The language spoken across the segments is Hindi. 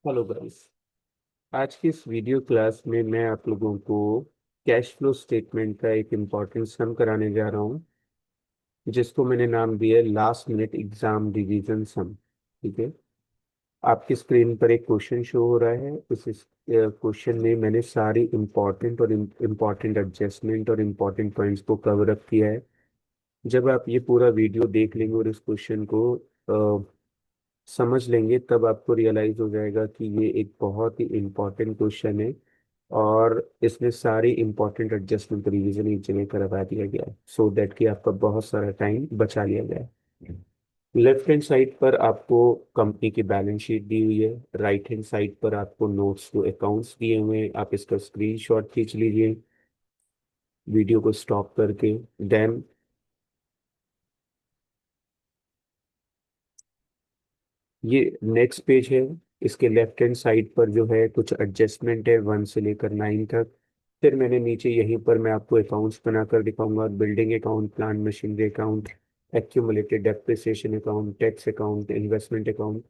Hello guys. आज की इस वीडियो क्लास में मैं आप लोगों को कैश फ्लो स्टेटमेंट का एक इम्पॉर्टेंट सम कराने जा रहा हूँ, जिसको मैंने नाम दिया है लास्ट मिनट एग्जाम रिवीजन सम। ठीक है। आपकी स्क्रीन पर एक क्वेश्चन शो हो रहा है। उस क्वेश्चन में मैंने सारी इम्पॉर्टेंट और इम्पॉर्टेंट एडजस्टमेंट और इम्पॉर्टेंट पॉइंट्स को कवर अप किया है। जब आप ये पूरा वीडियो देख लेंगे और इस क्वेश्चन को समझ लेंगे, तब आपको रियलाइज हो जाएगा कि ये एक बहुत ही इम्पोर्टेंट क्वेश्चन है। और इसमें सारी इंपॉर्टेंट एडजस्टमेंट रिवीजन एक जगह करवा दिया गया है, सो दैट कि आपका बहुत सारा टाइम बचा लिया गया है। लेफ्ट हैंड साइड पर आपको कंपनी की बैलेंस शीट दी हुई है। राइट हैंड साइड पर आपको नोट्स टू अकाउंट्स दिए हुए हैं। आप इसका स्क्रीनशॉट खींच लीजिए वीडियो को स्टॉप करके। देन ये नेक्स्ट पेज है। इसके लेफ्ट हैंड साइड पर जो है कुछ एडजस्टमेंट है 1 से लेकर 9 तक। फिर मैंने नीचे यहीं पर मैं आपको अकाउंट्स बनाकर दिखाऊंगा। Building account, plant machinery account, accumulated depreciation account, tax account, investment account.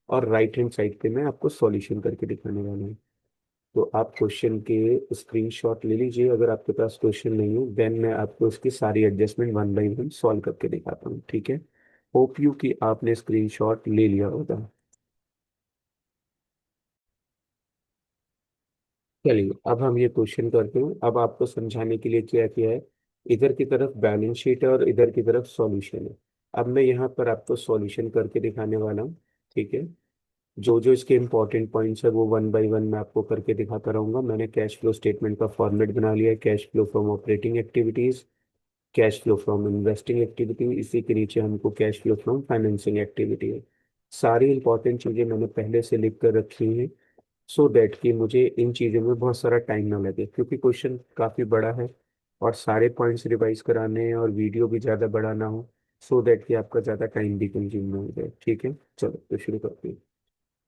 और राइट हैंड साइड पे मैं आपको सॉल्यूशन करके दिखाने वाला हूँ। तो आप क्वेश्चन के स्क्रीनशॉट ले लीजिए। अगर आपके पास क्वेश्चन नहीं हो, देन मैं आपको इसकी सारी एडजस्टमेंट 1 बाय 1 सॉल्व करके दिखाता हूँ। ठीक है। होप यू कि आपने स्क्रीनशॉट ले लिया होगा। चलिए, अब हम ये क्वेश्चन करते हैं। अब आपको समझाने के लिए क्या किया है, इधर की तरफ बैलेंस शीट है और इधर की तरफ सॉल्यूशन है। अब मैं यहाँ पर आपको सॉल्यूशन करके दिखाने वाला हूँ। ठीक है। जो जो इसके इंपॉर्टेंट पॉइंट्स है वो 1 बाय 1 मैं आपको करके दिखाता रहूंगा। मैंने कैश फ्लो स्टेटमेंट का फॉर्मेट बना लिया है। Cash flow from operating activities, cash flow from investing activity, इसी के नीचे हमको cash flow from financing activity है। सारी इंपॉर्टेंट चीजें मैंने पहले से लिख कर रखी हैं, सो दैट कि मुझे इन चीज़ों में बहुत सारा टाइम ना लगे, क्योंकि क्वेश्चन काफ़ी बड़ा है और सारे पॉइंट्स रिवाइज कराने हैं और वीडियो भी ज़्यादा बड़ा ना हो, सो दैट कि आपका ज़्यादा टाइम भी कंज्यूम ना हो जाए। ठीक है। चलो तो शुरू करते हैं।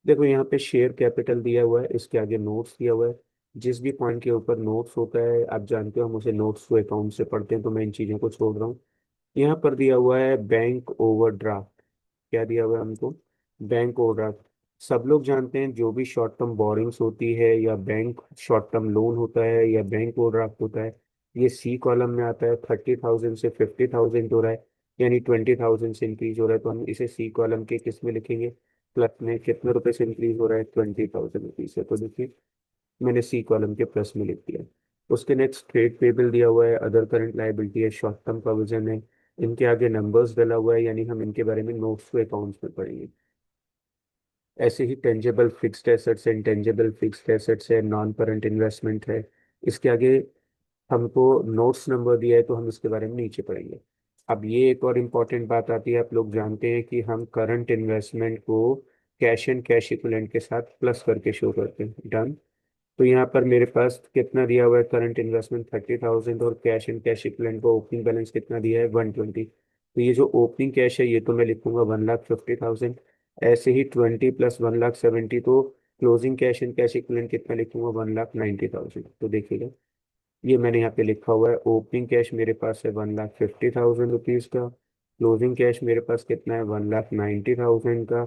देखो, यहाँ पे शेयर कैपिटल दिया हुआ है, इसके आगे नोट्स दिया हुआ है। जिस भी पॉइंट के ऊपर नोट्स होता है, आप जानते हो हम उसे नोट्स टू अकाउंट से पढ़ते हैं, तो मैं इन चीज़ों को छोड़ रहा हूँ। यहाँ पर दिया हुआ है बैंक ओवरड्राफ्ट। क्या दिया हुआ है हमको? Bank overdraft. सब लोग जानते हैं जो भी शॉर्ट टर्म बोरिंग्स होती है, या बैंक शॉर्ट टर्म लोन होता है, या बैंक ओवरड्राफ्ट होता है, ये सी कॉलम में आता है। 30,000 से 50,000 हो रहा है, यानी 20,000 से इंक्रीज हो रहा है, तो हम इसे सी कॉलम के किस में लिखेंगे? प्लस में। कितने रुपए से इंक्रीज हो रहा है? 20,000 रुपीज से, तो देखिए मैंने सी कॉलम के प्लस में लिख दिया। उसके नेक्स्ट ट्रेड पेबल दिया हुआ है, अदर करंट लायबिलिटी है, शॉर्ट टर्म प्रोविजन है। इनके आगे नंबर्स डला हुआ है, यानी हम इनके बारे में नोट्स टू अकाउंट्स में पढ़ेंगे। ऐसे ही टेंजेबल फिक्स्ड एसेट्स है, इंटेंजेबल फिक्स्ड एसेट्स है, नॉन करंट इन्वेस्टमेंट है। इसके आगे हमको नोट्स नंबर दिया है, तो हम इसके बारे में नीचे पढ़ेंगे। अब ये एक और इम्पॉर्टेंट बात आती है। आप लोग जानते हैं कि हम करंट इन्वेस्टमेंट को कैश एंड कैश इक्विवेलेंट के साथ प्लस करके शो करते हैं। डन। तो यहाँ पर मेरे पास कितना दिया हुआ है? करंट इन्वेस्टमेंट 30,000, और कैश एंड कैश इक्विवेलेंट का ओपनिंग बैलेंस कितना दिया है? 120। तो ये जो ओपनिंग कैश है, ये तो मैं लिखूंगा 1,50,000। ऐसे ही 20 प्लस 1,70,000, तो closing cash and cash equivalent कितना लिखूंगा? 1,90,000। तो देखिएगा, ये मैंने यहाँ पे लिखा हुआ है। ओपनिंग कैश मेरे पास है 1,50,000 रुपीज का। क्लोजिंग कैश मेरे पास कितना है? 1,90,000 का।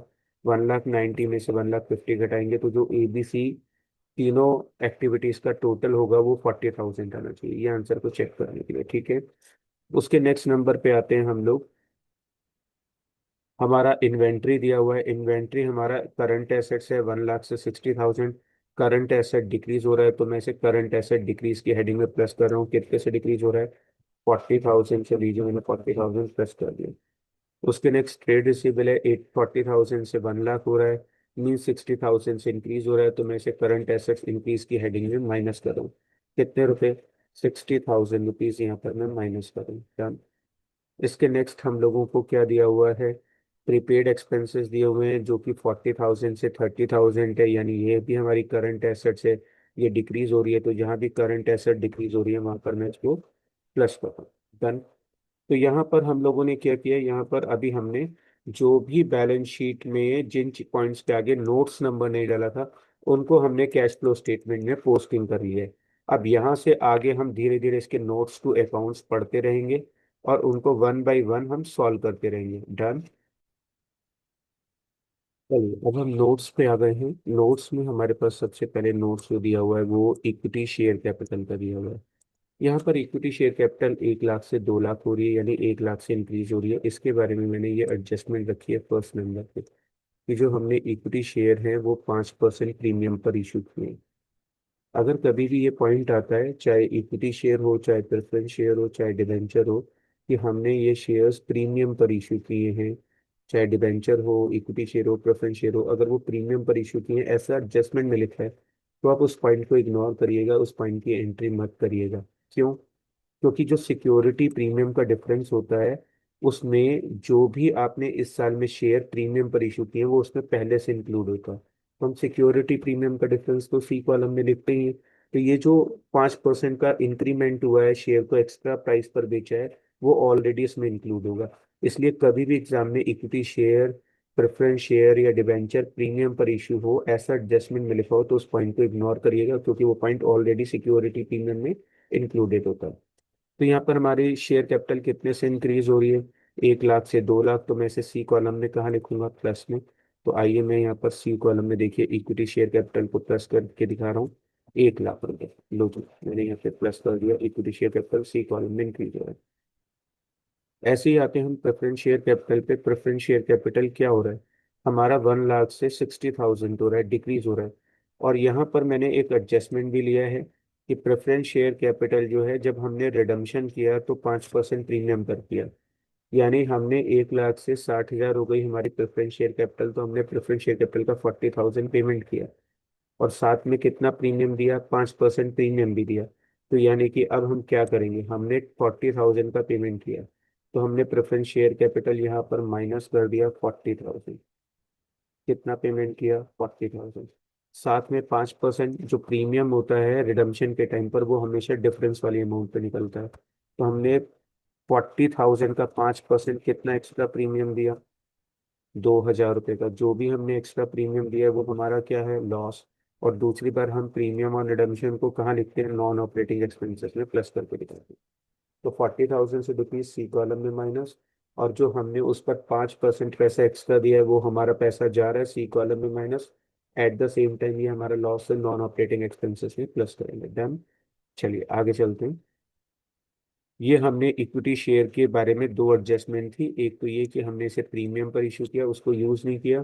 1,90,000 में से 1,50,000 घटाएंगे, तो जो ABC तीनों एक्टिविटीज का टोटल होगा वो 40,000 आना चाहिए। ये आंसर को चेक करने के लिए। ठीक है। उसके नेक्स्ट नंबर पे आते हैं हम लोग। हमारा इन्वेंट्री दिया हुआ है। इन्वेंट्री हमारा करंट एसेट्स है 1,60,000। करंट एसेट डिक्रीज हो रहा है, तो मैं इसे करंट एसेट डिक्रीज की हेडिंग में प्लस कर रहा हूँ। कितने से डिक्रीज हो रहा है? 40,000 से। लीजिए, मैंने 40,000 प्लस कर दिया। उसके नेक्स्ट ट्रेड रिसीवेबल है 40,000 से 1 लाख हो रहा है। मीन 60,000 से इंक्रीज हो रहा है, तो मैं इसे करंट एसेट्स इंक्रीज की हेडिंग में माइनस कर रहा हूँ। कितने रुपए? 60,000 रुपीज यहाँ पर मैं माइनस कर रहा हूँ। डन। इसके नेक्स्ट हम लोगों को क्या दिया हुआ है? प्रीपेड एक्सपेंसेस दिए हुए हैं, जो कि 40,000 से 30,000 है, यानी ये भी हमारी करंट एसेट्स है। ये डिक्रीज हो रही है, तो जहाँ भी करंट एसेट डिक्रीज हो रही है, वहां पर मैं इसको प्लस कर रहा हूँ। डन। तो यहाँ पर हम लोगों ने क्या किया? यहाँ पर अभी हमने जो भी बैलेंस शीट में जिन पॉइंट्स के आगे नोट्स नंबर नहीं डाला था, उनको हमने कैश फ्लो स्टेटमेंट में पोस्टिंग कर ली है। अब यहाँ से आगे हम धीरे धीरे इसके नोट्स टू अकाउंट्स पढ़ते रहेंगे, और उनको 1 बाय 1 हम सॉल्व करते रहेंगे। डन। चलिए अब हम नोट्स पे आ गए हैं। नोट्स में हमारे पास सबसे पहले नोट्स जो दिया हुआ है वो इक्विटी शेयर कैपिटल का दिया हुआ है। यहाँ पर इक्विटी शेयर कैपिटल 1 लाख से 2 लाख हो रही है, यानी 1 लाख से इंक्रीज हो रही है। इसके बारे में मैंने ये एडजस्टमेंट रखी है फर्स्ट नंबर पे कि जो हमने इक्विटी शेयर है वो 5% प्रीमियम पर इशू किए हैं। अगर कभी भी ये पॉइंट आता है, चाहे इक्विटी शेयर हो, चाहे प्रेफरेंस शेयर हो, चाहे डिबेंचर हो, कि हमने ये शेयर्स प्रीमियम पर इशू किए हैं, चाहे डिबेंचर हो, इक्विटी शेयर हो, प्रेफरेंस शेयर हो, अगर वो प्रीमियम पर इशू किए हैं ऐसा एडजस्टमेंट में लिखा है, तो आप उस पॉइंट को इग्नोर करिएगा, उस पॉइंट की एंट्री मत करिएगा। क्यों? क्योंकि जो सिक्योरिटी प्रीमियम का डिफरेंस होता है, उसमें जो भी आपने इस साल में शेयर प्रीमियम पर इशू किए वो उसमें पहले से इंक्लूड होता है। तो हम सिक्योरिटी प्रीमियम का डिफरेंस तो सी कॉलम में लिखते ही हैं। तो ये जो 5% का इंक्रीमेंट हुआ है, शेयर को एक्स्ट्रा प्राइस पर बेचा है, वो ऑलरेडी इसमें इंक्लूड होगा। इसलिए कभी भी एग्जाम में इक्विटी शेयर, प्रेफरेंस शेयर या डिबेंचर प्रीमियम पर इशू हो, ऐसा एडजस्टमेंट में लिखा हो, तो उस पॉइंट को इग्नोर करिएगा, क्योंकि वो पॉइंट ऑलरेडी सिक्योरिटी प्रीमियम में इंक्लूडेड होता है। तो यहाँ पर हमारी शेयर कैपिटल कितने से इंक्रीज हो रही है? 1 लाख से 2 लाख। तो मैं इसे सी कॉलम में कहाँ लिखूंगा? प्लस में। तो आइए मैं यहाँ पर सी कॉलम में देखिए इक्विटी शेयर कैपिटल को प्लस करके दिखा रहा हूँ। 1 लाख रुपए लो जी, मैंने यहाँ पे प्लस कर दिया, equity share capital C column में इंक्रीज हो रहा है। ऐसे ही आते हैं हम प्रेफरेंस शेयर कैपिटल पे। प्रेफरेंस शेयर कैपिटल क्या हो रहा है? हमारा 1 लाख से 60,000 हो रहा है, डिक्रीज हो रहा है। और यहाँ पर मैंने एक एडजस्टमेंट भी लिया है कि प्रेफरेंस शेयर कैपिटल जो है, जब हमने रिडम्पशन किया तो 5% प्रीमियम पर किया। यानी हमने 1 लाख से 60,000 हो गई हमारी प्रेफरेंस शेयर कैपिटल, तो हमने प्रेफरेंस शेयर कैपिटल का 40,000 पेमेंट किया, और साथ में कितना प्रीमियम दिया? 5% प्रीमियम भी दिया। तो यानी कि अब हम क्या करेंगे, हमने 40,000 का पेमेंट किया, तो हमने प्रेफरेंस शेयर कैपिटल यहाँ पर माइनस कर दिया 40,000। कितना पेमेंट किया? 40,000। साथ में 5% जो प्रीमियम होता है रिडम्पशन के टाइम पर, वो हमेशा डिफरेंस वाली अमाउंट पे निकलता है। तो हमने 40,000 का 5% कितना एक्स्ट्रा प्रीमियम दिया? 2,000 रुपये का। जो भी हमने एक्स्ट्रा प्रीमियम दिया है वो हमारा क्या है? लॉस। और दूसरी बार हम प्रीमियम और रिडम्पशन को कहाँ लिखते हैं? नॉन ऑपरेटिंग एक्सपेंसेस में प्लस करके दिखाते हैं। तो 40,000 से रुपीज सी कॉलम में माइनस, और जो हमने उस पर 5% पैसा एक्स्ट्रा दिया है वो हमारा पैसा जा रहा है सी कॉलम में minus. At the same time ये हमारा लॉस है, नॉन ऑपरेटिंग एक्सपेंसेस में प्लस करेंगे। डन। चलिए आगे चलते हैं। ये हमने इक्विटी शेयर के बारे में दो एडजस्टमेंट थी। एक तो ये कि हमने इसे प्रीमियम पर इशू किया, उसको यूज नहीं किया।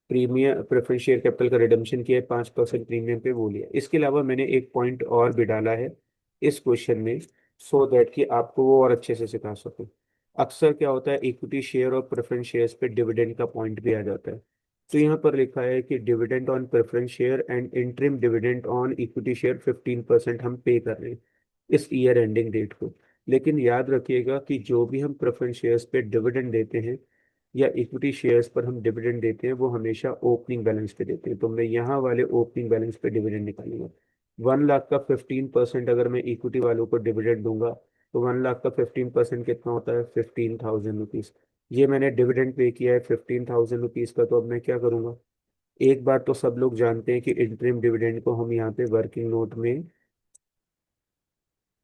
प्रीमियम प्रेफरेंस शेयर कैपिटल का रिडम्पशन किया है, 5% प्रीमियम पे वो लिया। इसके अलावा मैंने एक पॉइंट और भी डाला है इस क्वेश्चन में, सो दैट कि आपको वो और अच्छे से सिखा सकूं। अक्सर क्या होता है, इक्विटी शेयर और प्रेफरेंस शेयर्स पे डिविडेंड का पॉइंट भी आ जाता है। तो यहाँ पर लिखा है कि dividend on preference share and interim dividend on equity share 15% हम पे कर रहे हैं इस ईयर एंडिंग डेट को। लेकिन याद रखिएगा कि जो भी हम प्रेफरेंस शेयर्स पे डिविडेंड देते हैं या इक्विटी शेयर्स पर हम डिविडेंड देते हैं, वो हमेशा ओपनिंग बैलेंस पे देते हैं। तो मैं यहाँ वाले ओपनिंग बैलेंस पे डिविडेंड निकालूंगा। 1 लाख का 15% अगर मैं इक्विटी वालों को डिविडेंड दूंगा, तो 1 लाख का 15% कितना होता है? 15,000 रुपीज। ये मैंने डिविडेंड पे किया है 15,000 रुपीज का। तो अब मैं क्या करूंगा, एक बार तो सब लोग जानते हैं कि इंटरिम डिविडेंड को हम यहाँ पे वर्किंग नोट में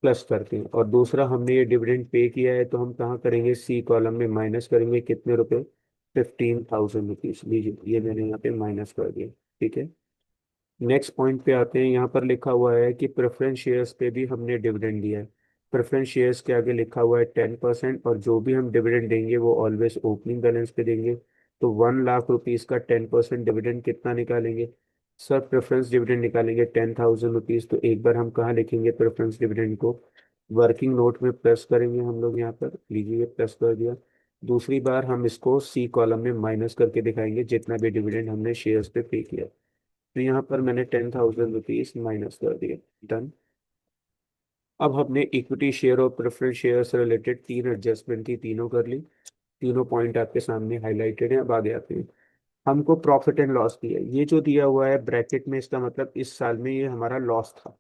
प्लस करते हैं, और दूसरा हमने ये डिविडेंड पे किया है, तो हम कहाँ करेंगे? सी कॉलम में माइनस करेंगे। कितने रुपए? 15,000 रुपीज। लीजिए ये मैंने यहाँ पे माइनस कर दिया। ठीक है। नेक्स्ट पॉइंट पे आते हैं। यहाँ पर लिखा हुआ है कि प्रेफरेंस शेयर्स पे भी हमने डिविडेंड दिया है। प्रेफरेंस शेयर्स के आगे लिखा हुआ है 10%, और जो भी हम डिविडेंड देंगे वो ऑलवेज ओपनिंग बैलेंस पे देंगे। तो 1 लाख रुपीज का 10% डिविडेंड कितना निकालेंगे? सर प्रेफरेंस डिविडेंड निकालेंगे 10,000 रुपीज। तो एक बार हम कहाँ लिखेंगे प्रेफरेंस डिविडेंड को? वर्किंग नोट में प्लस करेंगे हम लोग यहाँ पर। लीजिए ये प्लस कर दिया। दूसरी बार हम इसको सी कॉलम में माइनस करके दिखाएंगे जितना भी डिविडेंड हमने शेयर्स पे पे किया। तो यहाँ पर मैंने 10,000 रुपीज माइनस कर दिए। डन। अब हमने इक्विटी शेयर और प्रेफरेंस शेयर से रिलेटेड तीन एडजस्टमेंट थी, तीनों कर ली। तीनों पॉइंट आपके सामने हाईलाइटेड हैं। अब आगे आते हैं। हमको प्रॉफिट एंड लॉस दिया है। ये जो दिया हुआ है ब्रैकेट में, इसका मतलब इस साल में ये हमारा लॉस था।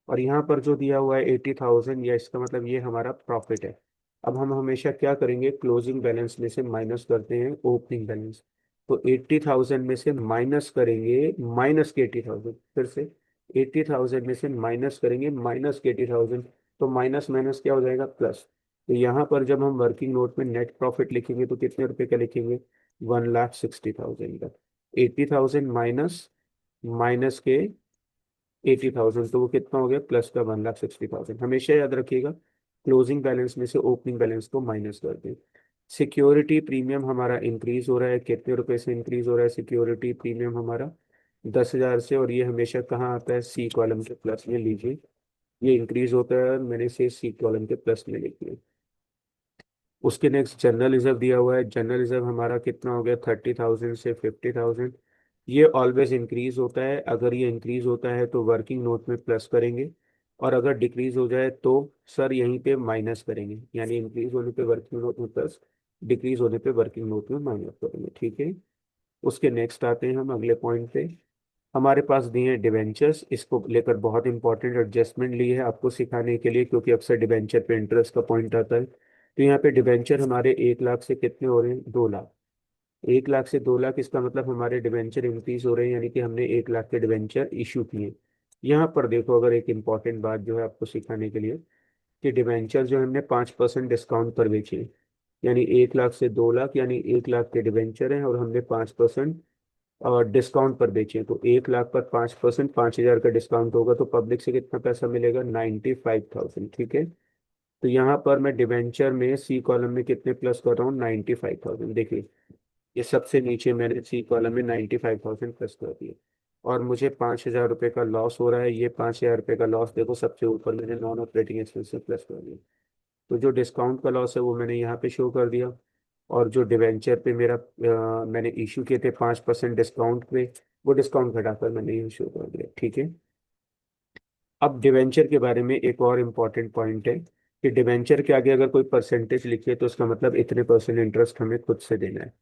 और यहाँ पर जो दिया हुआ है 80,000, या इसका मतलब ये हमारा प्रॉफिट है। अब हम हमेशा क्या करेंगे, क्लोजिंग बैलेंस में से माइनस करते हैं ओपनिंग बैलेंस। तो 80,000 में से माइनस करेंगे माइनस के 80,000, फिर से 80,000 में से माइनस करेंगे माइनस के 80,000। तो माइनस माइनस क्या हो जाएगा? प्लस। तो यहाँ पर जब हम वर्किंग नोट में नेट प्रॉफिट लिखेंगे तो कितने रुपए का लिखेंगे? 1,60,000 का। 80,000 माइनस माइनस के 80,000, तो वो कितना हो गया, प्लस का 1,60,000। हमेशा याद रखिएगा, क्लोजिंग बैलेंस में से ओपनिंग बैलेंस को माइनस कर दें। सिक्योरिटी प्रीमियम हमारा इंक्रीज हो रहा है, कितने रुपए से इंक्रीज हो रहा है सिक्योरिटी प्रीमियम हमारा, 10,000 से, और ये हमेशा कहाँ आता है, सी कॉलम के प्लस में लीजिए। ये इंक्रीज होता है, मैंने इसे सी कॉलम के प्लस में लिखी है। उसके नेक्स्ट जनरल रिजर्व दिया हुआ है। जनरल रिजर्व हमारा कितना हो गया, 30,000 से 50,000। ये ऑलवेज इंक्रीज होता है, अगर ये इंक्रीज होता है तो वर्किंग नोट में प्लस करेंगे, और अगर डिक्रीज हो जाए तो सर यहीं पे माइनस करेंगे, यानी इंक्रीज होने पे वर्किंग नोट में प्लस, डिक्रीज होने पे वर्किंग नोट में माइनस करेंगे, ठीक है। उसके नेक्स्ट आते हैं हम अगले पॉइंट पे। हमारे पास दिए हैं डिवेंचर्स, इसको लेकर बहुत इंपॉर्टेंट एडजस्टमेंट ली है आपको सिखाने के लिए, क्योंकि अक्सर डिवेंचर पे इंटरेस्ट का पॉइंट आता है। तो यहाँ पे डिवेंचर हमारे 1 लाख से कितने हो रहे हैं, 2 लाख। 1 लाख से 2 लाख, इसका मतलब हमारे डिवेंचर इंक्रीज हो रहे हैं, यानी कि हमने 1 लाख के डिवेंचर इशू किए। यहाँ पर देखो, अगर एक इंपॉर्टेंट बात जो है आपको सिखाने के लिए, कि डिवेंचर जो हमने 5% डिस्काउंट पर बेचे, यानी 1 लाख से 2 लाख, यानी 1 लाख के डिवेंचर हैं और हमने 5% और डिस्काउंट पर बेचे, तो 1 लाख पर 5%, 5,000 का डिस्काउंट होगा, तो पब्लिक से कितना पैसा मिलेगा, 95,000, ठीक है। तो यहाँ पर मैं डिवेंचर में सी कॉलम में कितने प्लस कर रहा हूँ, 95,000, देखिए। ये सबसे नीचे मैंने सी कॉलम में 95,000 प्लस कर दिए, और मुझे 5,000 रुपये का लॉस हो रहा है। ये 5,000 रुपये का लॉस देखो, सबसे ऊपर मैंने नॉन ऑपरेटिंग एक्सपेंस में प्लस कर दिया। तो जो डिस्काउंट का लॉस है वो मैंने यहाँ पे शो कर दिया, और जो डिवेंचर पे मेरा मैंने इशू किए थे 5% डिस्काउंट पे, वो डिस्काउंट घटाकर मैंने ये शो कर दिया, ठीक है। अब डिवेंचर के बारे में एक और इम्पॉर्टेंट पॉइंट है, कि डिवेंचर के आगे अगर कोई परसेंटेज लिखिए तो उसका मतलब इतने परसेंट इंटरेस्ट हमें खुद से देना है।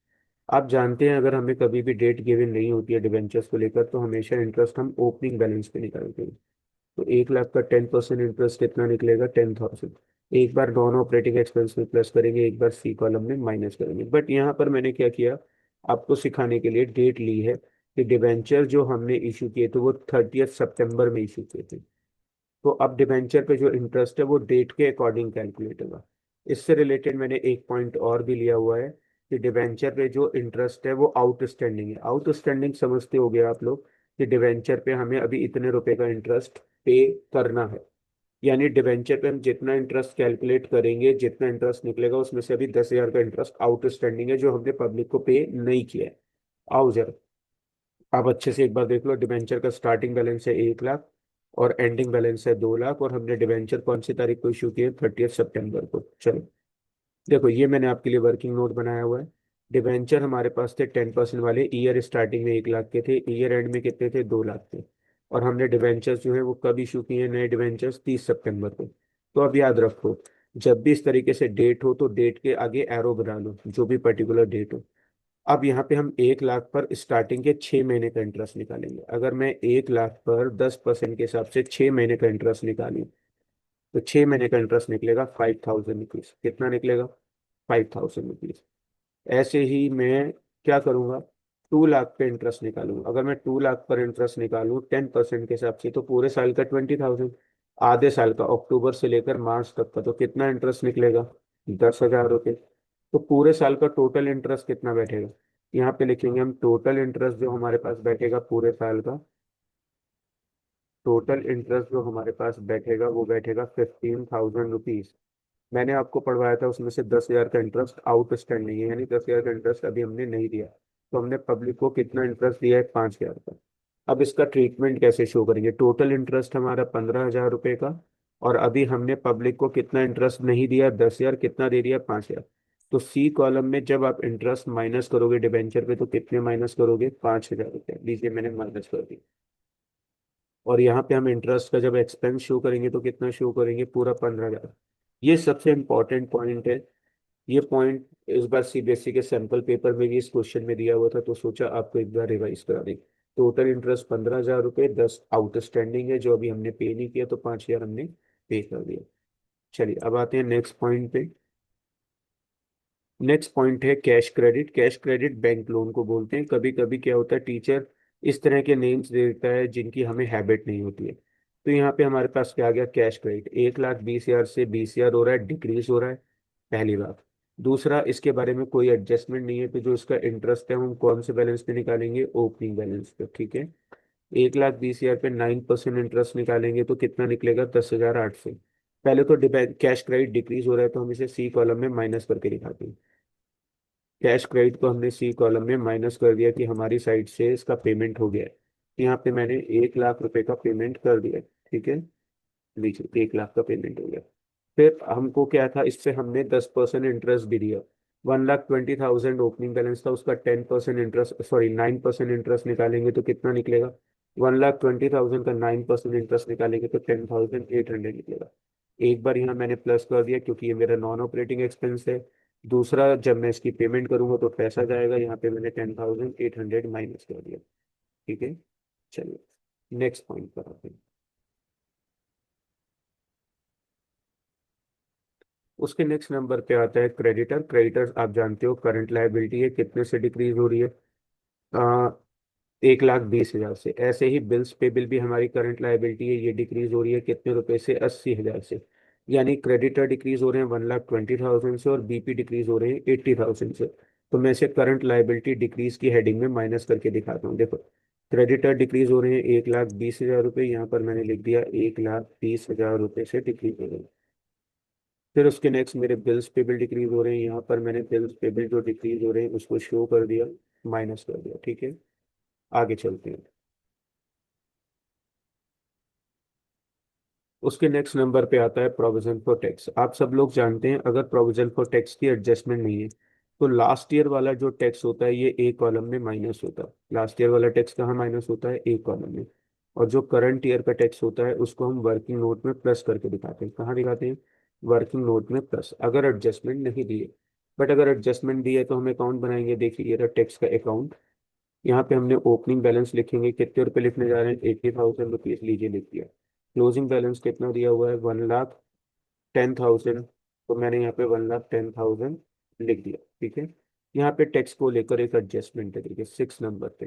आप जानते हैं, अगर हमें कभी भी डेट गिवन नहीं होती है डिवेंचर्स को लेकर, तो हमेशा इंटरेस्ट हम ओपनिंग बैलेंस पे निकालते हैं। तो 1 लाख का 10% इंटरेस्ट कितना निकलेगा, 10,000। एक बार नॉन ऑपरेटिंग एक्सपेंस में प्लस करेंगे, एक बार सी कॉलम में माइनस करेंगे। बट यहाँ पर मैंने क्या किया, आपको सिखाने के लिए डेट ली है, कि डिबेंचर जो हमने इशू किए थे वो 30 सितंबर में इशू किए थे। तो अब डिबेंचर पे जो इंटरेस्ट है वो डेट के अकॉर्डिंग कैलकुलेट होगा। इससे रिलेटेड मैंने एक पॉइंट और भी लिया हुआ है, कि डिबेंचर पे जो इंटरेस्ट है वो आउटस्टैंडिंग है। आउटस्टैंडिंग समझते हो गए आप लोग, कि डिबेंचर पे हमें अभी इतने रुपए का इंटरेस्ट पे करना है, यानी डिबेंचर पे हम जितना इंटरेस्ट कैलकुलेट करेंगे, जितना इंटरेस्ट निकलेगा उसमें से अभी 10,000 का इंटरेस्ट आउटस्टैंडिंग है, जो हमने पब्लिक को पे नहीं किया है। आओ जरा, आप अच्छे से एक बार देख लो, डिबेंचर का स्टार्टिंग बैलेंस है 1 लाख, और एंडिंग बैलेंस है 2 लाख, और हमने डिबेंचर कौन सी तारीख को इशू किए, 30 सितंबर को। चलो देखो, ये मैंने आपके लिए वर्किंग नोट बनाया हुआ है। डिबेंचर हमारे पास थे 10% वाले, ईयर स्टार्टिंग में 1 लाख के थे, ईयर एंड में कितने थे, 2 लाख थे। और हमने डिबेंचर्स जो है वो कब इशू किए हैं, नए डिबेंचर्स 30 सितंबर को। तो अब याद रखो, जब भी इस तरीके से डेट हो तो डेट के आगे एरो बना लो, जो भी पर्टिकुलर डेट हो। अब यहाँ पे हम 1 लाख पर स्टार्टिंग के 6 महीने का इंटरेस्ट निकालेंगे। अगर मैं 1 लाख पर 10% के हिसाब से 6 महीने का इंटरेस्ट निकालूं, तो 6 महीने का इंटरेस्ट निकलेगा 5,000 रुपीज। कितना निकलेगा, 5,000 रुपीज। ऐसे ही मैं क्या करूंगा, 2 लाख पे इंटरेस्ट निकालूंगा। अगर मैं 2 लाख पर इंटरेस्ट निकालूं 10% के हिसाब से, तो पूरे साल का 20,000, आधे साल का अक्टूबर से लेकर मार्च तक का, तो कितना इंटरेस्ट निकलेगा, 10,000 रुपये। तो पूरे साल का टोटल इंटरेस्ट कितना बैठेगा, यहाँ पे लिखेंगे हम, टोटल इंटरेस्ट जो हमारे पास बैठेगा पूरे साल का, टोटल इंटरेस्ट जो हमारे पास बैठेगा वो बैठेगा 15,000 रुपीज। मैंने आपको पढ़वाया था उसमें से 10,000 का इंटरेस्ट आउटस्टैंडिंग है, यानी 10,000 का इंटरेस्ट अभी हमने नहीं दिया। तो हमने पब्लिक को कितना इंटरेस्ट दिया है, 5,000 का। अब इसका ट्रीटमेंट कैसे शो करेंगे, टोटल इंटरेस्ट हमारा 15,000 रुपये का, और अभी हमने पब्लिक को कितना इंटरेस्ट नहीं दिया, 10,000, कितना दे दिया, 5,000। तो सी कॉलम में जब आप इंटरेस्ट माइनस करोगे डिबेंचर पे, तो कितने माइनस करोगे, 5,000 रुपये, लीजिए मैंने माइनस कर दी। और यहाँ पे हम इंटरेस्ट का जब एक्सपेंस शो करेंगे तो कितना शो करेंगे, पूरा 15,000। ये सबसे इंपॉर्टेंट पॉइंट है। ये पॉइंट इस बार सीबीएसई के सैंपल पेपर में भी इस क्वेश्चन में दिया हुआ था, तो सोचा आपको एक बार रिवाइज करा दें। टोटल इंटरेस्ट 15,000 रुपये, 10 आउटस्टैंडिंग है जो अभी हमने पे नहीं किया, तो 5,000 हमने पे कर दिया। चलिए अब आते हैं नेक्स्ट पॉइंट पे। नेक्स्ट पॉइंट है cash credit. Cash credit bank loan को बोलते हैं। कभी कभी क्या होता है, टीचर इस तरह के नेम्स दे देता है जिनकी हमें हैबिट नहीं होती है। तो यहाँ पे हमारे पास क्या आ गया, कैश क्रेडिट। 1,20,000 से 20,000 हो रहा है, डिक्रीज हो रहा है, पहली बात। दूसरा, इसके बारे में कोई एडजस्टमेंट नहीं है, तो जो इसका इंटरेस्ट है हम कौन से बैलेंस पे निकालेंगे, ओपनिंग बैलेंस पे, ठीक है। 1,20,000 पे 9% इंटरेस्ट निकालेंगे तो कितना निकलेगा, 10,800। पहले तो कैश क्रेडिट डिक्रीज हो रहा है तो हम इसे सी कॉलम में माइनस करके दिखाते हैं। कैश क्रेडिट को हमने सी कॉलम में माइनस कर दिया कि हमारी साइड से इसका पेमेंट हो गया है। यहाँ पे मैंने 1,00,000 रुपए का पेमेंट कर दिया, ठीक है। लीजिए, 1,00,000 का पेमेंट हो गया। फिर हमको क्या था, इससे हमने 10% इंटरेस्ट भी दिया। 1,20,000 ओपनिंग बैलेंस था, उसका 10% इंटरेस्ट, सॉरी 9% इंटरेस्ट निकालेंगे तो कितना निकलेगा, 1,20,000 का 9% इंटरेस्ट निकालेंगे तो 10,800 निकलेगा। एक बार यहाँ मैंने प्लस कर दिया क्योंकि ये मेरा नॉन ऑपरेटिंग एक्सपेंस है। दूसरा, जब मैं इसकी पेमेंट करूंगा तो पैसा जाएगा, यहाँ पे मैंने 10,800 माइनस कर दिया, ठीक है। चलिए नेक्स्ट पॉइंट पर आते हैं। उसके नेक्स्ट नंबर पे आता है क्रेडिटर। क्रेडिटर आप जानते हो करंट लायबिलिटी है, कितने से डिक्रीज हो रही है, 1,20,000 से। ऐसे ही बिल्स पेबल भी हमारी करंट लायबिलिटी है, ये डिक्रीज हो रही है कितने रुपए से, 80,000 से। यानी क्रेडिटर डिक्रीज हो रहे हैं 1,20,000 से और बीपी डिक्रीज हो रहे हैं 80,000 से। तो मैं इसे करंट लायबिलिटी डिक्रीज की हेडिंग में माइनस करके दिखाता हूँ। देखो, क्रेडिटर डिक्रीज हो रहे हैं 1,20,000 रुपये, यहाँ पर मैंने लिख दिया 1,20,000 रुपये से डिक्रीज हो रहे हैं। फिर उसके नेक्स्ट मेरे बिल्स पेबल डिक्रीज हो रहे हैं, यहाँ पर मैंने बिल्स पेबल जो डिक्रीज हो रहे हैं उसको शो कर दिया, माइनस कर दिया, ठीक है। आगे चलते हैं। उसके नेक्स्ट नंबर पे आता है प्रोविजन फॉर टैक्स। आप सब लोग जानते हैं अगर प्रोविजन फॉर टैक्स की एडजस्टमेंट नहीं है तो लास्ट ईयर वाला जो टैक्स होता है ये एक कॉलम में माइनस होता है। लास्ट ईयर वाला टैक्स कहाँ माइनस होता है, एक कॉलम में। और जो करंट ईयर का टैक्स होता है उसको हम वर्किंग नोट में प्लस करके दिखाते हैं। कहाँ दिखाते हैं, वर्किंग नोट में प्लस, अगर एडजस्टमेंट नहीं दिए। बट अगर एडजस्टमेंट दी है तो हम अकाउंट बनाएंगे। देखिए ये रहा टैक्स का अकाउंट। यहाँ पे हमने ओपनिंग बैलेंस लिखेंगे, कितने रुपए लिखने जा रहे हैं, 80,000 रुपीज, लीजिए लिख दिया। क्लोजिंग बैलेंस कितना दिया हुआ है, 1,10,000। तो मैंने यहाँ पे 1,10,000 लिख दिया, ठीक है। यहाँ पे टैक्स को लेकर एक एडजस्टमेंट है, देखिए 6 नंबर पे,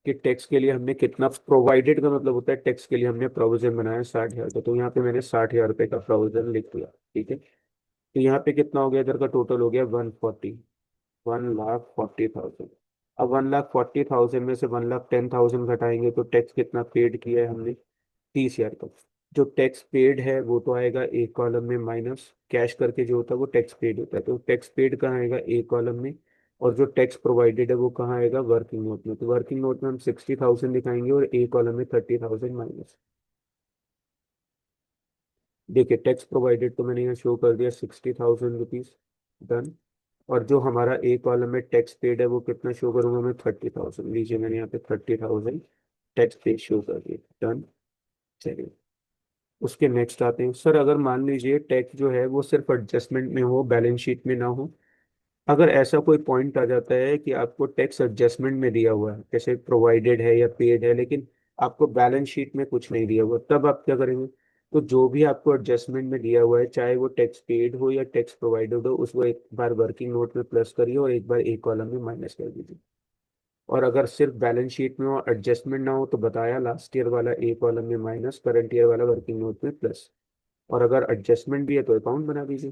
कि टैक्स के लिए हमने कितना प्रोवाइडेड का मतलब होता है, टैक्स के लिए हमने प्रोविजन बनाया 60,000 का, तो यहाँ पे मैंने 60,000 रुपये का प्रोविजन लिख दिया, ठीक है। तो यहाँ पे कितना हो गया, इधर का टोटल हो गया 1,40,000। अब 1,40,000 में से 1,10,000 घटाएंगे तो टैक्स कितना पेड किया है हमने, 30,000 का। जो टैक्स पेड है वो तो आएगा एक कॉलम में माइनस, कैश करके जो होता है वो टैक्स पेड होता है, तो टैक्स पेड कहाँ आएगा, एक कॉलम में। और जो टैक्स प्रोवाइडेड है वो कहाँ आएगा, वर्किंग नोट में। तो वर्किंग नोट में हम 60,000 दिखाएंगे और एक कॉलम में 30,000 माइनस। देखिए टैक्स प्रोवाइडेड तो मैंने यहाँ शो कर दिया 60,000 रुपीज, डन। और जो हमारा एक कॉलम में टैक्स पेड है वो कितना शो करूंगा मैं, 30,000। लीजिए मैंने यहाँ पे 30,000 टैक्स पेड शो कर दिया, डन। चलिए उसके नेक्स्ट आते हैं। सर अगर मान लीजिए टैक्स जो है वो सिर्फ एडजस्टमेंट में हो, बैलेंस शीट में ना हो। अगर ऐसा कोई पॉइंट आ जाता है कि आपको टैक्स एडजस्टमेंट में दिया हुआ है, जैसे प्रोवाइडेड है या पेड है, लेकिन आपको बैलेंस शीट में कुछ नहीं दिया हुआ, तब आप क्या करेंगे। तो जो भी आपको एडजस्टमेंट में दिया हुआ है, चाहे वो टैक्स पेड हो या टैक्स प्रोवाइडेड हो, उसको एक बार वर्किंग नोट में प्लस करिए और एक बार एक कॉलम में माइनस कर दीजिए। और अगर सिर्फ बैलेंस शीट में हो, एडजस्टमेंट ना हो, तो बताया लास्ट ईयर वाला एक कॉलम में माइनस, करंट ईयर वाला वर्किंग नोट में प्लस। और अगर एडजस्टमेंट भी है तो अकाउंट बना दीजिए।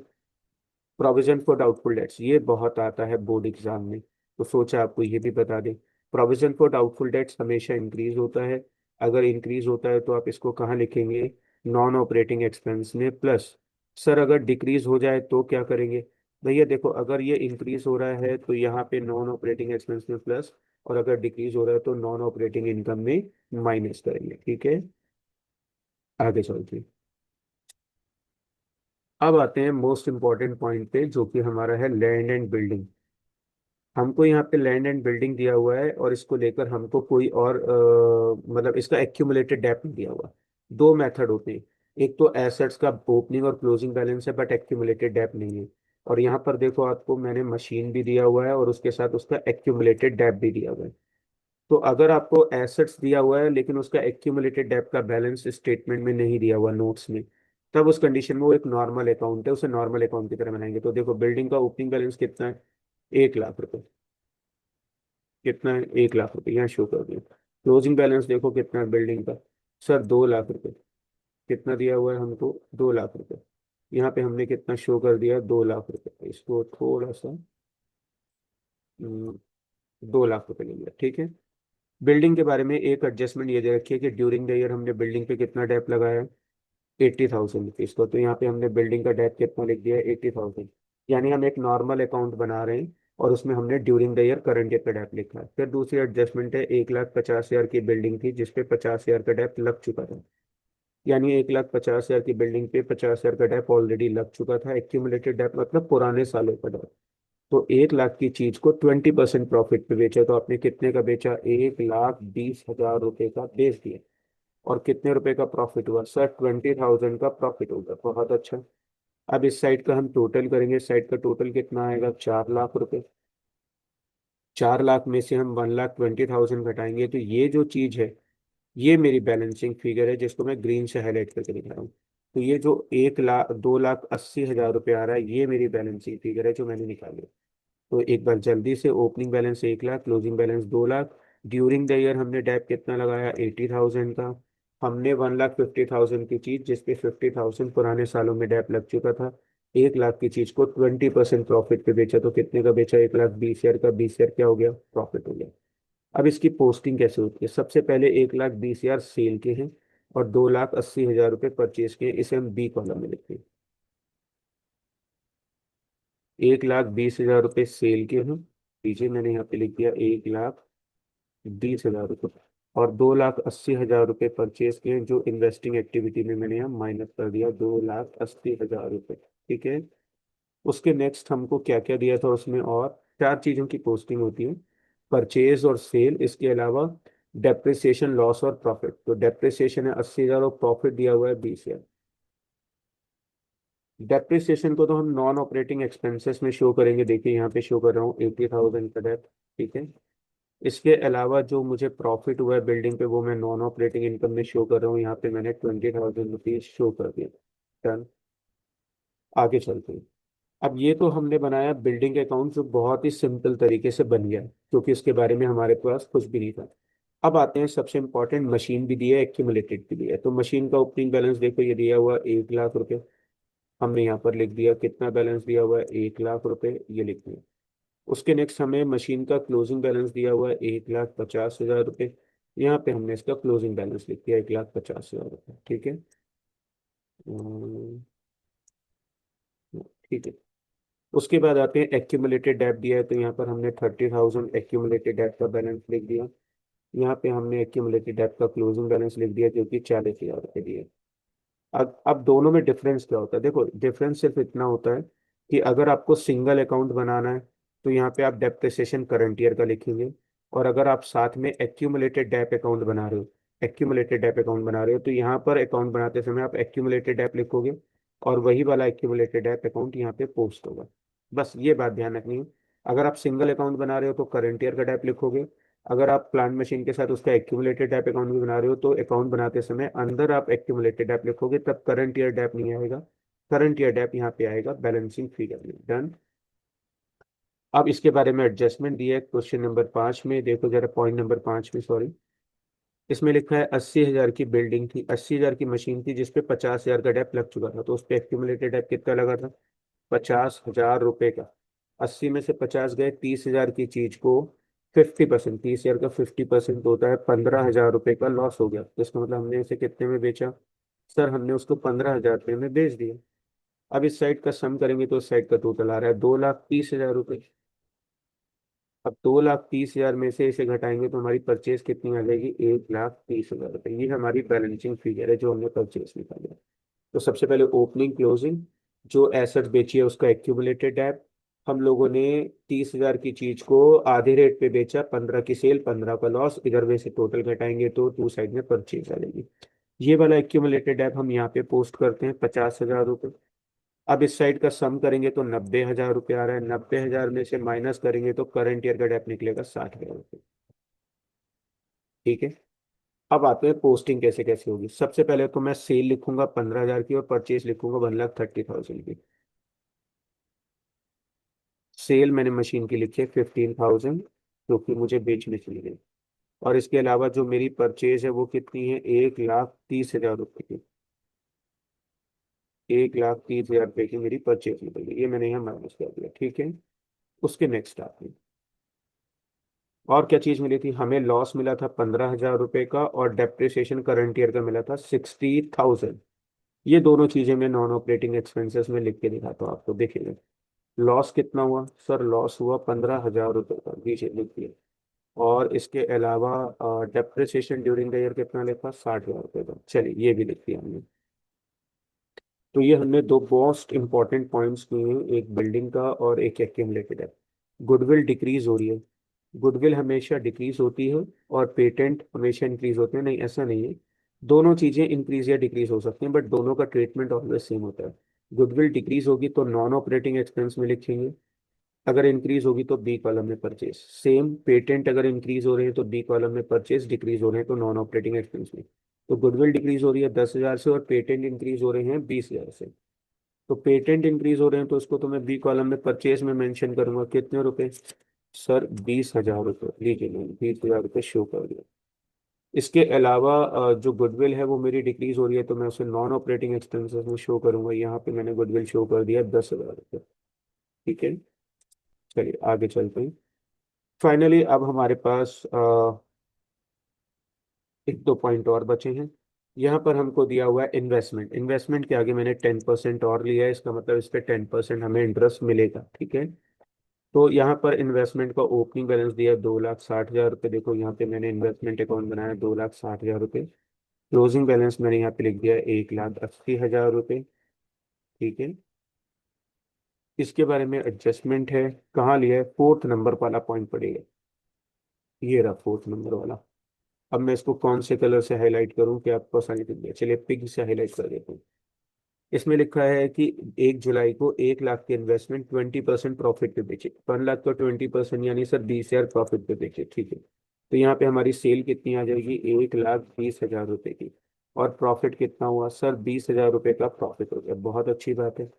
प्रोविजन फॉर डाउटफुल डेट्स, ये बहुत आता है बोर्ड एग्जाम में, तो सोचा आपको ये भी बता दें। प्रोविजन फॉर डाउटफुल डेट्स हमेशा इंक्रीज होता है। अगर इंक्रीज होता है तो आप इसको कहाँ लिखेंगे, नॉन ऑपरेटिंग एक्सपेंस में प्लस। सर अगर डिक्रीज हो जाए तो क्या करेंगे, भैया देखो अगर ये इंक्रीज हो रहा है तो यहाँ पे नॉन ऑपरेटिंग एक्सपेंस में प्लस, और अगर डिक्रीज हो रहा है तो नॉन ऑपरेटिंग इनकम में माइनस करेंगे, ठीक है। आगे चलते हैं। अब आते हैं मोस्ट इंपॉर्टेंट पॉइंट पे, जो कि हमारा है लैंड एंड बिल्डिंग। हमको यहाँ पे लैंड एंड बिल्डिंग दिया हुआ है और इसको लेकर हमको कोई और मतलब इसका एक्यूमुलेटेड डेप्थ नहीं दिया हुआ। दो मेथड होते हैं, एक तो एसेट्स का ओपनिंग और क्लोजिंग बैलेंस है बट एक्यूमुलेटेड डेप्थ नहीं है। और यहाँ पर देखो आपको मैंने मशीन भी दिया हुआ है और उसके साथ उसका एक्यूमुलेटेड डेप्थ भी दिया हुआ है। तो अगर आपको एसेट्स दिया हुआ है लेकिन उसका एक्यूमुलेटेड डेप्थ का बैलेंस स्टेटमेंट में नहीं दिया हुआ नोट्स में, तब उस कंडीशन में वो एक नॉर्मल अकाउंट है, उसे नॉर्मल अकाउंट की तरह बनाएंगे। तो देखो बिल्डिंग का ओपनिंग बैलेंस कितना है, 1,00,000 रुपये। कितना है, 1,00,000 रुपये, यहाँ शो कर दिया। क्लोजिंग बैलेंस देखो कितना है बिल्डिंग का, सर 2,00,000 रुपये। कितना दिया हुआ है हमको, 2,00,000 रुपये। यहाँ पे हमने कितना शो कर दिया, 2 लाख रुपए। इसको थोड़ा सा 2 लाख रुपए ले लिया, ठीक है। बिल्डिंग के बारे में एक एडजस्टमेंट ये दे रखी है कि ड्यूरिंग द ईयर हमने बिल्डिंग पे कितना डेप लगाया, 80,000 रुपीज को। तो यहाँ पे हमने बिल्डिंग का डेप कितना लिख दिया, 80,000। यानी हम एक नॉर्मल अकाउंट बना रहे हैं और उसमें हमने during the year current year का डेप लिखा है। फिर दूसरी एडजस्टमेंट है, 1,50,000 की बिल्डिंग थी जिसपे 50,000 का डेप लग चुका था। यानी 1,50,000 की बिल्डिंग पे 50,000 का डेप ऑलरेडी लग चुका था। एक्यूमुलेटेड डेप मतलब पुराने सालों का डेप। तो 1 लाख की चीज को 20% प्रॉफिट पे बेचा, तो आपने कितने का बेचा, 1,20,000 रुपए का बेच दिया। और कितने रुपए का प्रॉफिट हुआ सर, 20,000 का प्रॉफिट होगा, बहुत अच्छा। अब इस साइड का हम टोटल करेंगे, इस साइड का टोटल कितना आएगा, 4 लाख रुपए। 4 लाख में से हम 1,20,000 घटाएंगे, तो ये जो चीज है ये मेरी बैलेंसिंग फिगर है, जिसको मैं ग्रीन से हाईलाइट करके दिखा रहा हूँ। तो ये जो 2,80,000 रुपये आ रहा है, ये मेरी बैलेंसिंग फिगर है जो मैंने निकाली। तो एक बार जल्दी से, opening balance 1 lakh, closing balance 2 lakh. During the year हमने डेप कितना लगाया, 80,000 का। हमने 1,50,000 की चीज जिसपे 50,000 पुराने सालों में डेप लग चुका था, 1 लाख की चीज को 20% प्रॉफिट पे बेचा। तो कितने का बेचा, 1,20,000 का, 20,000 क्या हो गया, प्रॉफिट हो गया। अब इसकी पोस्टिंग कैसे होती है, सबसे पहले 1,20,000 सेल के हैं और 2,80,000 रुपये परचेज के हैं। इसे हम बी कॉलम में लिखते हैं। 1,20,000 रुपये सेल के हैं, पीछे मैंने यहाँ पे लिख दिया 1,20,000 रुपये। और 2,80,000 रुपये परचेज के हैं, जो इन्वेस्टिंग एक्टिविटी में मैंने यहाँ माइनस कर दिया, 2,80,000 रुपये, ठीक है। उसके नेक्स्ट हमको क्या क्या दिया था उसमें, और 4 चीजों की पोस्टिंग होती है, परचेज और सेल, इसके अलावा डेप्रिसिएशन, लॉस और प्रॉफिट। तो डेप्रिसिएशन है 80,000 और प्रॉफिट दिया हुआ है 20,000। डेप्रिसिएशन को तो हम नॉन ऑपरेटिंग एक्सपेंसेस में शो करेंगे, देखिए यहाँ पे शो कर रहा हूँ 80,000 का डेप, ठीक है। इसके अलावा जो मुझे प्रॉफिट हुआ है बिल्डिंग पे, वो मैं नॉन ऑपरेटिंग इनकम में शो कर रहा हूँ, यहाँ पे मैंने 20,000 रुपीज शो कर दिया। डन। आगे चलते हैं। अब ये तो हमने बनाया बिल्डिंग अकाउंट, जो बहुत ही सिंपल तरीके से बन गया क्योंकि इसके बारे में हमारे पास कुछ भी नहीं था। अब आते हैं सबसे इंपॉर्टेंट, मशीन भी दिया है, एक्यूमुलेटेड भी दिया है। तो मशीन का ओपनिंग बैलेंस देखो, ये दिया हुआ 1 लाख रुपए। हमने यहाँ पर लिख दिया कितना बैलेंस दिया हुआ है, 1 लाख रुपए, ये लिख दिया। उसके नेक्स्ट हमें मशीन का क्लोजिंग बैलेंस दिया हुआ है 1,50,000 रुपये। यहाँ पे हमने इसका क्लोजिंग बैलेंस लिख दिया 1,50,000 रुपये, ठीक है। अम्म, ठीक है। उसके बाद आते हैं एक्यूमुलेटेड डेट दिया है, तो यहाँ पर हमने 30,000 एक्यूमुलेटेड डेट का बैलेंस लिख दिया। यहाँ पे हमने एक्यूमुलेटेड डेट का क्लोजिंग बैलेंस लिख दिया जो कि 40,000 रुपये दिए। अब दोनों में डिफरेंस क्या होता है, देखो डिफरेंस सिर्फ इतना होता है कि अगर आपको सिंगल अकाउंट बनाना है तो यहाँ पे आप डेप्रिसिएशन करंट ईयर का लिखेंगे। और अगर आप साथ में एक्यूमुलेटेड डेप अकाउंट बना रहे हो, एक्यूमुलेटेड डेप अकाउंट बना रहे हो, तो यहाँ पर अकाउंट बनाते समय आप एक्यूमुलेटेड डेप लिखोगे और वही वाला एक्यूमुलेटेड डेप अकाउंट यहाँ पे पोस्ट होगा। बस ये बात ध्यान रखनी है। अगर आप सिंगल अकाउंट बना रहे हो तो करंट ईयर का डेप लिखोगे। अगर आप प्लांट मशीन के साथ उसका एक्यूमुलेटेड डेप अकाउंट भी बना रहे हो तो अकाउंट बनाते समय अंदर आप एक्यूमुलेटेड डेप लिखोगे, तब करंट ईयर डेप नहीं आएगा। करंट ईयर डेप यहाँ पे आएगा बैलेंसिंग फिगर में। डन। अब इसके बारे में एडजस्टमेंट दिया है क्वेश्चन नंबर 5 में, देखो जरा पॉइंट नंबर 5 में, सॉरी। इसमें लिखा है 80,000 की बिल्डिंग थी, 80,000 की मशीन थी जिसपे 50,000 का डेप लग चुका था। तो उस पर एक्यूमुलेटेड डेप कितना लगा था, 50,000 रुपये का। 80 में से 50 गए, 30,000 की चीज को 50%, 30,000 का 50% होता है 15,000 रुपये का लॉस हो गया। तो इसका मतलब हमने इसे कितने में बेचा, सर हमने उसको 15,000 रुपये में बेच दिया। अब इस साइड का सम करेंगे तो इस साइड का टोटल आ रहा है 2,30,000 रुपये। अब 2,30,000 में से इसे घटाएंगे तो हमारी परचेज कितनी आ जाएगी, 1,30,000 रुपये। ये हमारी बैलेंसिंग फिगर है जो हमने परचेज निकाली है। तो सबसे पहले ओपनिंग क्लोजिंग, जो एसेट बेची है उसका एक्यूमुलेटेड डेप। हम लोगों ने 30,000 की चीज को आधे रेट पे बेचा, 15 की सेल, 15 का लॉस, इधर में से टोटल घटाएंगे तो टू साइड में परचेज आ जाएगी। ये वाला एक्यूमुलेटेड डेप हम यहाँ पे पोस्ट करते हैं 50,000 रुपये। अब इस साइड का सम करेंगे तो 90,000 रुपये आ रहा है, 90,000 में से माइनस करेंगे तो करंट ईयर का डेप निकलेगा 60,000 रुपये, ठीक है। अब आते हैं पोस्टिंग कैसे कैसे होगी। सबसे पहले तो मैं सेल लिखूंगा 15,000 की और परचेज लिखूंगा 1,30,000 की। सेल मैंने मशीन की लिखी है 15,000, क्योंकि मुझे बेचने चली गई। और इसके अलावा जो मेरी परचेज है वो कितनी है, 1,30,000 रुपये की। 1,30,000 रुपए की मेरी परचेज निकल गई, ये मैंने यहाँ माइनस कर दिया, ठीक है। उसके नेक्स्ट आते हैं, और क्या चीज मिली थी हमें, लॉस मिला था 15,000 रुपए का, और डेप्रिसिएशन करंट ईयर का मिला था 60,000। ये दोनों चीजें मैं नॉन ऑपरेटिंग एक्सपेंसेस में लिख के दिखाता हूँ आपको, देखिएगा। लॉस कितना हुआ सर, लॉस हुआ 15,000 रुपए का, नीचे लिखिए। और इसके अलावा डेप्रिसिएशन ड्यूरिंग द ईयर कितना लिखा, 60,000 रुपए का, चलिए ये भी लिख दिया हमने। तो ये हमने दो मोस्ट इंपॉर्टेंट पॉइंट्स किए हैं, एक बिल्डिंग का और एक एक्यूमुलेटेड है। गुडविल डिक्रीज हो रही है, गुडविल हमेशा डिक्रीज होती है, और पेटेंट हमेशा इंक्रीज होते हैं, नहीं ऐसा नहीं है। दोनों चीजें इंक्रीज या डिक्रीज हो सकती हैं, बट दोनों का ट्रीटमेंट ऑलवेज सेम होता है। गुडविल डिक्रीज होगी तो नॉन ऑपरेटिंग एक्सपेंस में लिखेंगे, अगर इंक्रीज होगी तो बी कॉलम में परचेज। सेम पेटेंट अगर इंक्रीज हो रहे हैं तो बी कॉलम में परचेज, डिक्रीज हो रहे हैं तो नॉन ऑपरेटिंग एक्सपेंस में। तो गुडविल डिक्रीज हो रही है 10,000 से, और पेटेंट इंक्रीज हो रहे हैं 20,000 से। तो पेटेंट इंक्रीज हो रहे हैं तो उसको तो मैं बी कॉलम में परचेज में मेंशन करूंगा, कितने रुपए सर, 20,000 रुपये, लीजिए मैंने 20,000 रुपये शो कर दिया। इसके अलावा जो गुडविल है वो मेरी डिक्रीज हो रही है, तो मैं उसे नॉन ऑपरेटिंग एक्सपेंसेस में शो करूंगा, यहाँ पे मैंने गुडविल शो कर दिया 10,000 रुपये, ठीक है। चलिए आगे चलते हैं। फाइनली अब हमारे पास एक दो पॉइंट और बचे हैं। यहाँ पर हमको दिया हुआ है इन्वेस्टमेंट, इन्वेस्टमेंट के आगे मैंने 10% और लिया है, इसका मतलब इस पे 10% हमें इंटरेस्ट मिलेगा, ठीक है। तो यहाँ पर इन्वेस्टमेंट का ओपनिंग बैलेंस दिया है 2,60,000 रुपये, देखो यहाँ पे मैंने इन्वेस्टमेंट अकाउंट बनाया 2,60,000 रुपये। क्लोजिंग बैलेंस मैंने यहाँ पे लिख दिया 1,80,000 रुपये, ठीक है। इसके बारे में एडजस्टमेंट है, कहाँ लिया है, फोर्थ नंबर वाला पॉइंट पड़ेगा, ये रहा फोर्थ नंबर वाला। अब मैं इसको कौन से कलर से हाईलाइट करूं कि आपको आसानी से दिया, चलिए पिंक से हाईलाइट कर देता हूँ। इसमें लिखा है कि 1 जुलाई को 1 लाख के इन्वेस्टमेंट 20% प्रॉफिट पे बेचे, 1 लाख का 20% यानी सर 20,000 प्रॉफिट पे बेचे, ठीक है। तो यहाँ पे हमारी सेल कितनी आ जाएगी, 1,20,000 रुपये की। और प्रॉफिट कितना हुआ सर, 20,000 रुपये का प्रॉफिट हो गया, बहुत अच्छी बात है।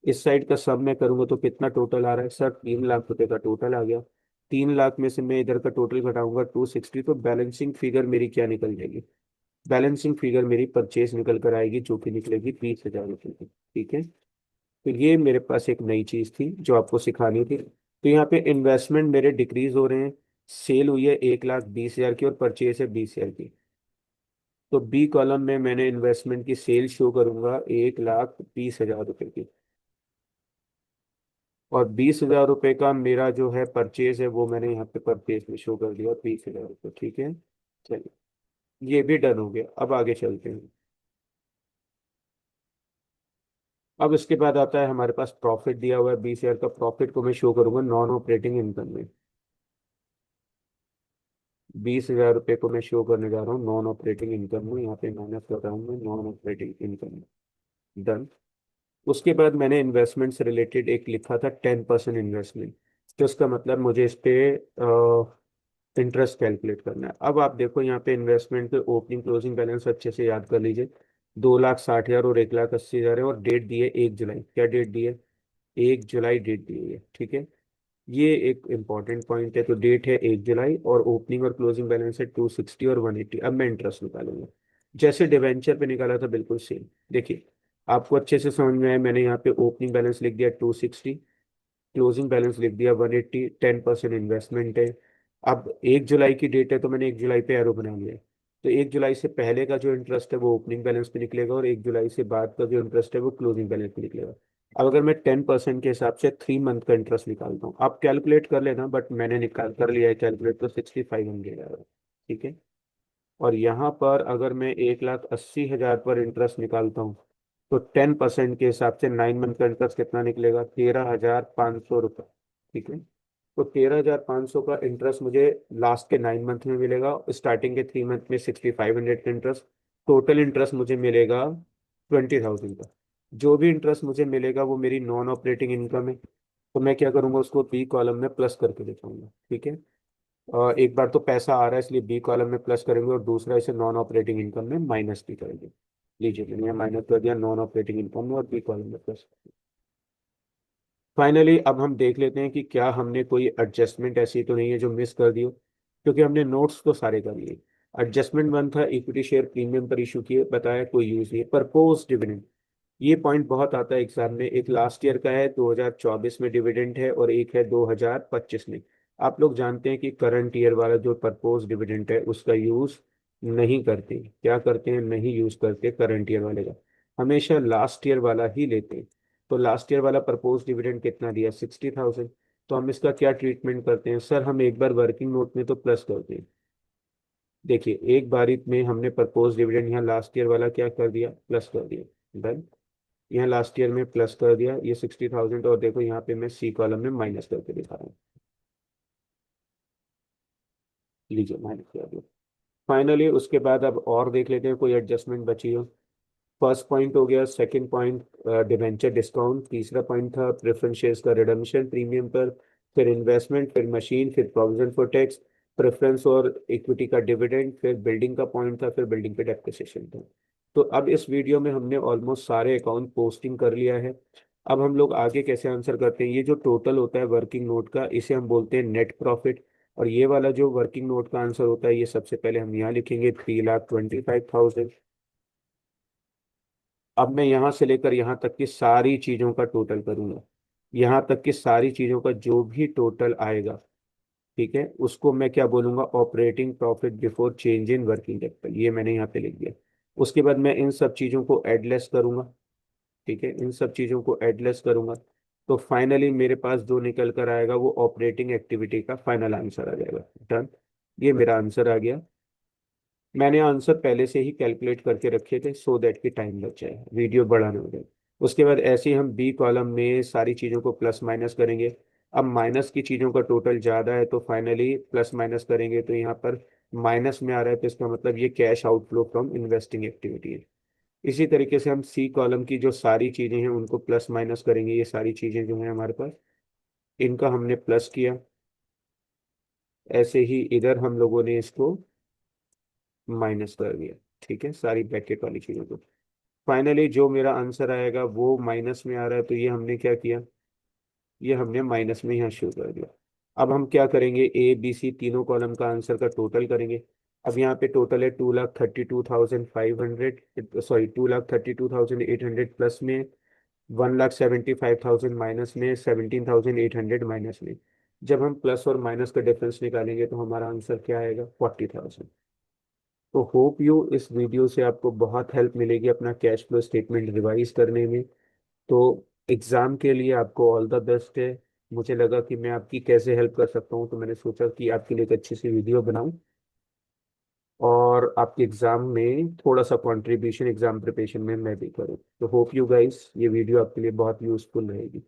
इस साइड का सब मैं करूंगा तो कितना टोटल आ रहा है सर, 3 लाख रुपए का टोटल आ गया। 3 लाख में से मैं इधर का टोटल घटाऊंगा 260, तो बैलेंसिंग फिगर मेरी क्या निकल जाएगी, बैलेंसिंग फिगर मेरी परचेज निकल कर आएगी, जो कि निकलेगी 20,000 रुपये की, ठीक है। तो ये मेरे पास एक नई चीज थी जो आपको सिखानी थी। तो यहाँ पे इन्वेस्टमेंट मेरे डिक्रीज हो रहे हैं, सेल हुई है 1,20,000 की और परचेज है 20,000 की। तो बी कॉलम में मैंने इन्वेस्टमेंट की सेल शो करूंगा 1,20,000 रुपये की, और 20,000 रुपये का मेरा जो है परचेज है वो मैंने यहाँ पे परचेज में शो कर दिया 20,000 रुपये, ठीक है। चलिए ये भी डन हो गया, अब आगे चलते हैं। अब इसके बाद आता है हमारे पास प्रॉफिट दिया हुआ है 20,000 का, प्रॉफिट को मैं शो करूंगा नॉन ऑपरेटिंग इनकम में। 20,000 रुपये को मैं शो करने जा रहा हूँ नॉन ऑपरेटिंग इनकम में, यहाँ पे माइनस कर रहा हूँ मैं नॉन ऑपरेटिंग इनकम में, डन। उसके बाद मैंने इन्वेस्टमेंट से रिलेटेड एक लिखा था 10% इन्वेस्टमेंट, तो इसका मतलब मुझे इस पे इंटरेस्ट कैलकुलेट करना है। अब आप देखो यहाँ पे इन्वेस्टमेंट के ओपनिंग क्लोजिंग बैलेंस अच्छे से याद कर लीजिए, 2,60,000 और 1,80,000 है, और डेट दी है 1 जुलाई, क्या डेट दी है, 1 जुलाई डेट दी है, ठीक है। ये एक इंपॉर्टेंट पॉइंट है, तो डेट है 1 जुलाई, और ओपनिंग और क्लोजिंग बैलेंस है 260 और 180। अब मैं इंटरेस्ट निकालूंगा, जैसे डिवेंचर पे निकाला था बिल्कुल सेम। देखिए आपको अच्छे से समझ में आया, मैंने यहाँ पे ओपनिंग बैलेंस लिख दिया 260, क्लोजिंग बैलेंस लिख दिया 180, 10% इन्वेस्टमेंट है। अब 1 जुलाई की डेट है तो मैंने 1 जुलाई पे एरो बना लिया है। तो 1 जुलाई से पहले का जो इंटरेस्ट है वो ओपनिंग बैलेंस पे निकलेगा, और 1 जुलाई से बाद का जो इंटरेस्ट है वो क्लोजिंग बैलेंस पे निकलेगा। अब अगर मैं 10% के हिसाब से 3 मंथ का इंटरेस्ट निकालता हूँ, आप कैलकुलेट कर लेना, बट मैंने निकाल कर लिया है कैलकुलेट, तो 6,500 आएगा, ठीक है। और यहाँ पर अगर मैं 1,80,000 पर इंटरेस्ट निकालता हूँ, तो 10% के हिसाब से 9 मंथ का इंटरेस्ट कितना निकलेगा, 13,500 रुपये, ठीक है। तो 13,500 का इंटरेस्ट मुझे लास्ट के 9 मंथ में मिलेगा, स्टार्टिंग के 3 मंथ में 6,500 का इंटरेस्ट, टोटल इंटरेस्ट मुझे मिलेगा 20,000 का। जो भी इंटरेस्ट मुझे मिलेगा वो मेरी नॉन ऑपरेटिंग इनकम है, तो मैं क्या करूंगा, उसको बी कॉलम में प्लस करके दिखाऊंगा, ठीक है। एक बार तो पैसा आ रहा है इसलिए बी कॉलम में प्लस करेंगे, और दूसरा इसे नॉन ऑपरेटिंग इनकम में माइनस भी करेंगे। लीजिए मैंने यहाँ माइनस कर दिया नॉन ऑपरेटिंग इनकम में, और बी कॉलम में प्लस। फाइनली अब हम देख लेते हैं कि क्या हमने कोई एडजस्टमेंट ऐसी तो नहीं है जो मिस कर दी हो, क्योंकि हमने नोट्स तो सारे कर लिए। एडजस्टमेंट वन था, इक्विटी शेयर प्रीमियम पर इशू किए, बताया कोई यूज नहीं, प्रपोज डिविडेंड, ये पॉइंट बहुत आता है एग्जाम में। एक लास्ट ईयर का है 2024 में डिविडेंड है, और एक है 2025 में। आप लोग जानते हैं कि करंट ईयर वाला जो प्रपोज डिविडेंड है उसका यूज नहीं करते। क्या करते हैं? नहीं यूज करते करंट ईयर वाले का, हमेशा लास्ट ईयर वाला ही लेते हैं। तो लास्ट ईयर वाला प्रपोज डिविडेंड कितना दिया? 60,000। तो हम इसका क्या ट्रीटमेंट करते हैं सर? हम एक बार वर्किंग नोट में तो प्लस करते हैं। देखिए, एक बारी में हमने प्रपोज डिविडेंड यहाँ लास्ट ईयर वाला क्या कर दिया? प्लस कर दिया। डन। यहाँ लास्ट ईयर में प्लस कर दिया ये 60,000, और देखो यहाँ पे मैं सी कॉलम में माइनस करके दिखा रहा हूँ। लीजिए, माइनस कर दिया। फाइनली उसके बाद अब और देख लेते हैं कोई एडजस्टमेंट बची हो। फर्स्ट पॉइंट हो गया। Second point debenture discount. तीसरा पॉइंट था प्रेफरेंस शेयर्स का रिडम्पशन प्रीमियम पर। फिर इन्वेस्टमेंट, फिर मशीन, फिर प्रोविजन फॉर टैक्स, प्रेफरेंस और इक्विटी का डिविडेंड, फिर बिल्डिंग का पॉइंट था, फिर बिल्डिंग पे डेप्रिसिएशन था। तो अब इस वीडियो में हमने ऑलमोस्ट सारे अकाउंट पोस्टिंग कर लिया है। अब हम लोग आगे कैसे आंसर करते हैं? ये जो टोटल होता है वर्किंग नोट का, इसे हम बोलते हैं नेट प्रॉफिट। और ये वाला जो वर्किंग नोट का आंसर होता है, ये सबसे पहले हम यहाँ लिखेंगे 3,25,000। अब मैं यहाँ से लेकर यहाँ तक की सारी चीजों का टोटल करूंगा। यहाँ तक की सारी चीजों का जो भी टोटल आएगा, ठीक है, उसको मैं क्या बोलूंगा? Operating profit before change in working capital. ये मैंने यहाँ पे लिख दिया। उसके बाद मैं इन सब चीजों को एडलेस करूंगा। ठीक है, इन सब चीजों को एडलेस करूंगा। तो फाइनली मेरे पास जो निकल कर आएगा वो ऑपरेटिंग एक्टिविटी का फाइनल आंसर आ जाएगा। डन। ये मेरा आंसर आ गया। मैंने आंसर पहले से ही कैलकुलेट करके रखे थे, सो दैट कि टाइम बच जाए, वीडियो बड़ा ना हो जाए। उसके बाद ऐसे ही हम बी कॉलम में सारी चीज़ों को प्लस माइनस करेंगे। अब माइनस की चीज़ों का टोटल ज़्यादा है, तो फाइनली प्लस माइनस करेंगे, तो यहाँ पर माइनस में आ रहा है, तो इसका मतलब ये cash outflow from investing activity है। इसी तरीके से हम सी कॉलम की जो सारी चीज़ें हैं उनको प्लस माइनस करेंगे। ये सारी चीज़ें जो हैं हमारे पास, इनका हमने प्लस किया। ऐसे ही इधर हम लोगों ने इसको माइनस कर दिया। ठीक है, सारी ब्रैकेट वाली चीज़ों को। फाइनली जो मेरा आंसर आएगा वो माइनस में आ रहा है, तो ये हमने क्या किया? ये हमने माइनस में यहाँ शो कर दिया। अब हम क्या करेंगे? ए बी सी तीनों कॉलम का आंसर का टोटल करेंगे। अब यहाँ पे टोटल है 2,32,500, सॉरी 2,32,800 प्लस में, 1,75,000 माइनस में, 17,800 माइनस में। जब हम प्लस और माइनस का डिफरेंस निकालेंगे तो हमारा आंसर क्या आएगा? 40,000। तो होप यू इस वीडियो से आपको बहुत हेल्प मिलेगी अपना कैश फ्लो स्टेटमेंट रिवाइज करने में। तो एग्ज़ाम के लिए आपको ऑल द बेस्ट है। मुझे लगा कि मैं आपकी कैसे हेल्प कर सकता हूँ, तो मैंने सोचा कि आपके लिए एक अच्छी सी वीडियो बनाऊं, और आपके एग्ज़ाम में थोड़ा सा कंट्रीब्यूशन एग्ज़ाम प्रिपरेशन में मैं भी करूँ। तो होप यू गाइस ये वीडियो आपके लिए बहुत यूज़फुल रहेगी।